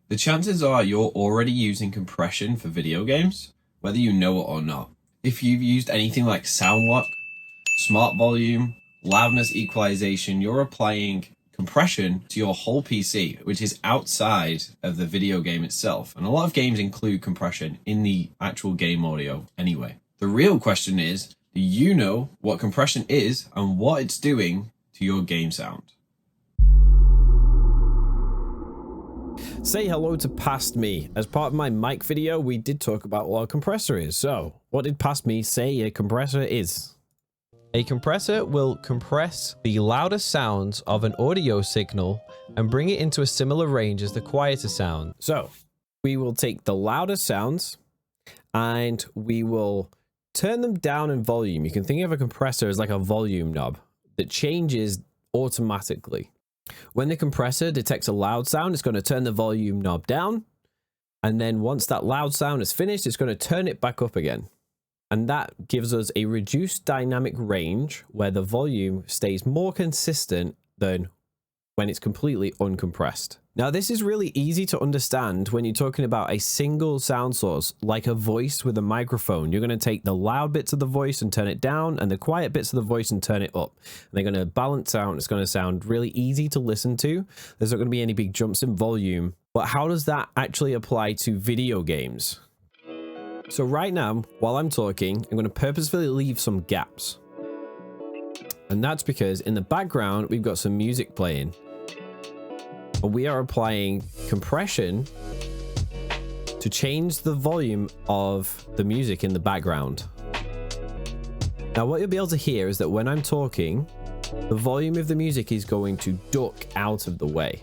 The chances are you're already using compression for video games, whether you know it or not. If you've used anything like sound lock, smart volume, loudness equalization, you're applying compression to your whole PC, which is outside of the video game itself. And a lot of games include compression in the actual game audio anyway. The real question is, do you know what compression is and what it's doing to your game sound? Say hello to Past Me. As part of my mic video, we did talk about what a compressor is. So, what did Past Me say a compressor is? A compressor will compress the loudest sounds of an audio signal and bring it into a similar range as the quieter sound. So, we will take the loudest sounds and we will turn them down in volume. You can think of a compressor as like a volume knob that changes automatically. When the compressor detects a loud sound, it's going to turn the volume knob down. And then once that loud sound is finished, it's going to turn it back up again. And that gives us a reduced dynamic range where the volume stays more consistent than when it's completely uncompressed. Now, this is really easy to understand when you're talking about a single sound source, like a voice with a microphone. You're going to take the loud bits of the voice and turn it down, and the quiet bits of the voice and turn it up. And they're going to balance out. It's going to sound really easy to listen to. There's not going to be any big jumps in volume. But how does that actually apply to video games? So right now, while I'm talking, I'm going to purposefully leave some gaps. And that's because in the background, we've got some music playing. And we are applying compression to change the volume of the music in the background. Now, what you'll be able to hear is that when I'm talking, the volume of the music is going to duck out of the way,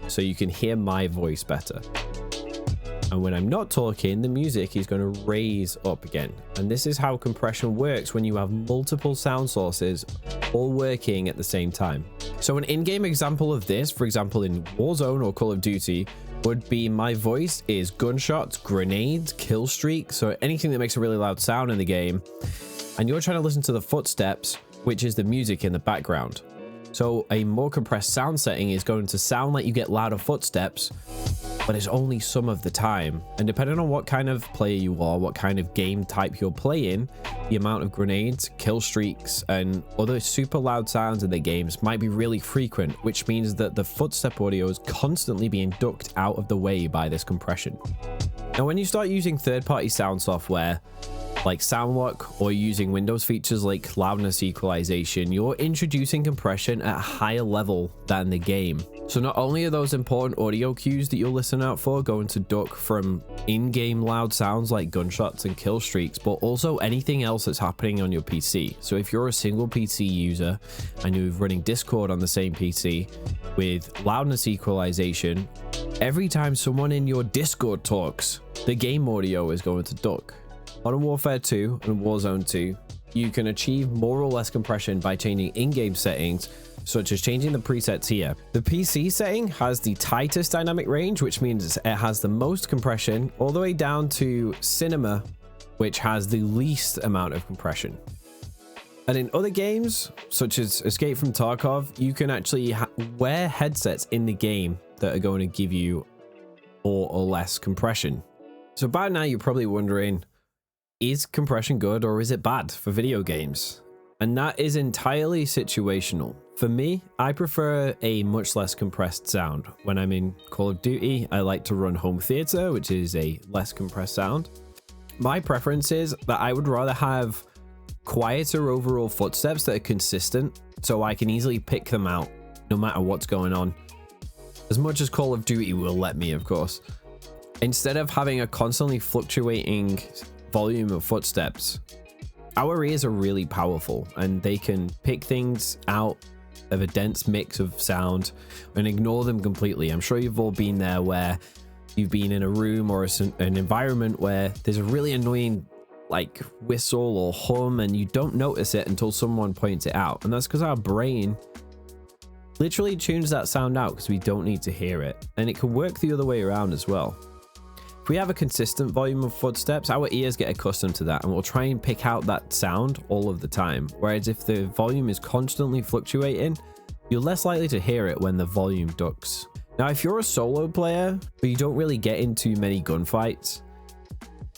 so you can hear my voice better. And when I'm not talking, the music is going to raise up again. And this is how compression works when you have multiple sound sources all working at the same time. So an in-game example of this, for example, in Warzone or Call of Duty, would be my voice is gunshots, grenades, kill streaks, so anything that makes a really loud sound in the game. And you're trying to listen to the footsteps, which is the music in the background. So a more compressed sound setting is going to sound like you get louder footsteps, but it's only some of the time. And depending on what kind of player you are, what kind of game type you're playing, the amount of grenades, kill streaks, and other super loud sounds in the games might be really frequent, which means that the footstep audio is constantly being ducked out of the way by this compression. Now, when you start using third-party sound software, like SoundLock, or using Windows features like loudness equalization, you're introducing compression at a higher level than the game. So not only are those important audio cues that you'll listen out for going to duck from in-game loud sounds like gunshots and kill streaks, but also anything else that's happening on your PC. So if you're a single PC user and you're running Discord on the same PC with loudness equalization, every time someone in your Discord talks, the game audio is going to duck. Modern Warfare 2 and Warzone 2, you can achieve more or less compression by changing in-game settings, such as changing the presets here. The PC setting has the tightest dynamic range, which means it has the most compression, all the way down to Cinema, which has the least amount of compression. And in other games, such as Escape from Tarkov, you can actually wear headsets in the game that are going to give you more or less compression. So by now, you're probably wondering, is compression good or is it bad for video games? And that is entirely situational. For me, I prefer a much less compressed sound. When I'm in Call of Duty, I like to run home theater, which is a less compressed sound. My preference is that I would rather have quieter overall footsteps that are consistent, so I can easily pick them out no matter what's going on. As much as Call of Duty will let me, of course. Instead of having a constantly fluctuating volume of footsteps, our ears are really powerful and they can pick things out of a dense mix of sound and ignore them completely. I'm sure you've all been there where you've been in a room or an environment where there's a really annoying like whistle or hum and you don't notice it until someone points it out. And that's because our brain literally tunes that sound out because we don't need to hear it. And it can work the other way around as well. If we have a consistent volume of footsteps, our ears get accustomed to that and we'll try and pick out that sound all of the time. Whereas if the volume is constantly fluctuating, you're less likely to hear it when the volume ducks. Now, if you're a solo player, but you don't really get into many gunfights,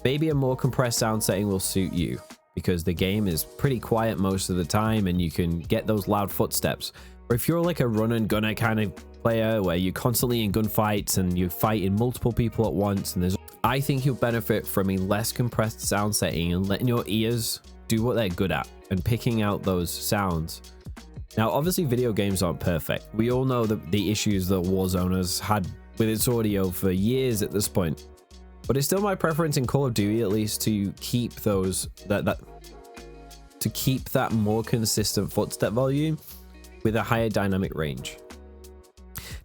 maybe a more compressed sound setting will suit you, because the game is pretty quiet most of the time and you can get those loud footsteps. Or if you're like a run and gunner kind of player where you're constantly in gunfights and you're fighting multiple people at once, and I think you'll benefit from a less compressed sound setting and letting your ears do what they're good at and picking out those sounds. Now, obviously video games aren't perfect. We all know the issues that Warzone has had with its audio for years at this point. But it's still my preference in Call of Duty, at least, to keep those to keep that more consistent footstep volume with a higher dynamic range.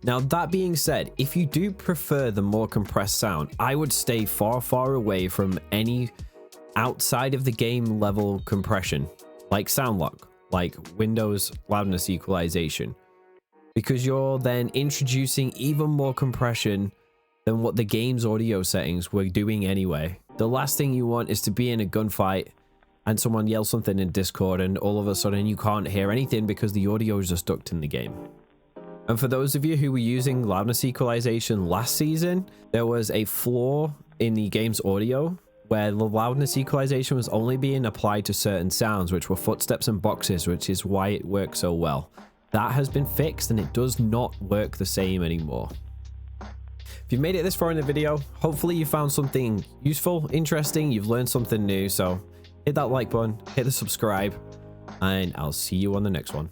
Now, that being said, if you do prefer the more compressed sound, I would stay far away from any outside of the game level compression, like sound lock, like Windows loudness equalization, because you're then introducing even more compression than what the game's audio settings were doing anyway. The last thing you want is to be in a gunfight and someone yells something in Discord and all of a sudden you can't hear anything because the audio is just ducked in the game. And for those of you who were using loudness equalization last season, there was a flaw in the game's audio where the loudness equalization was only being applied to certain sounds, which were footsteps and boxes, which is why it worked so well. That has been fixed and it does not work the same anymore. If you made it this far in the video, hopefully you found something useful, interesting, you've learned something new, so hit that like button, hit the subscribe, and I'll see you on the next one.